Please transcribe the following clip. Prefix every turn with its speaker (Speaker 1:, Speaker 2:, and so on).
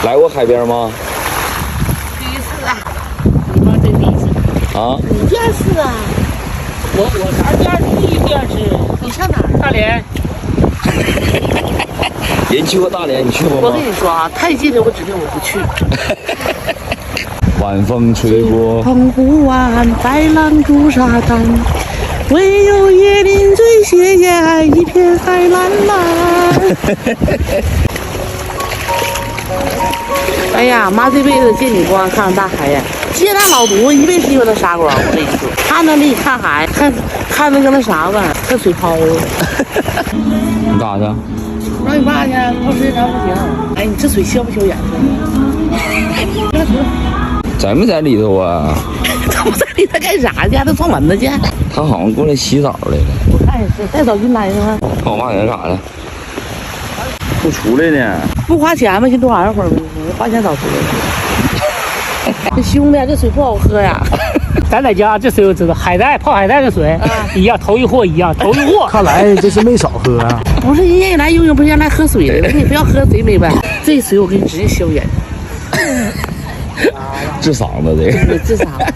Speaker 1: 来过海边吗？
Speaker 2: 第一次啊，你妈这第一次
Speaker 1: 啊？
Speaker 2: 你第二次啊？我啥第二次？你上哪儿？大连。
Speaker 1: 人去过大连，你去过吗？
Speaker 2: 我跟你说啊，太近了，我指定我不去。
Speaker 1: 晚风吹过
Speaker 2: 澎湖湾，白浪逐沙滩，唯有椰林最鲜艳，一片海蓝蓝。哎呀，妈这辈子见你光看上大海呀，见那老犊子一辈子有那傻光。我跟你说，看那里看海，看那个那啥子，看水泡子。
Speaker 1: 你干啥去？
Speaker 2: 我让你爸去，泡时间长不行。哎，你这水消不消眼睛？
Speaker 1: 在没在里头啊？
Speaker 2: 他不在里头干啥去？他撞蚊子去。
Speaker 1: 他好像过来洗澡来了。
Speaker 2: 我看也是，带澡巾来的吗？
Speaker 1: 看我妈在那干啥呢？不出来呢。
Speaker 2: 不花钱吗？先多玩会儿呗，花钱早出来。这兄弟，这水不好喝呀。
Speaker 3: 咱在家这水我知道，海带泡海带的水一样，头一货一样，头一货。
Speaker 4: 看来这是没少喝啊。
Speaker 2: 不是人家来游泳，不是来喝水的，你不要喝贼没办。这水我给你直接消炎，
Speaker 1: 治嗓子这个。
Speaker 2: 治嗓子。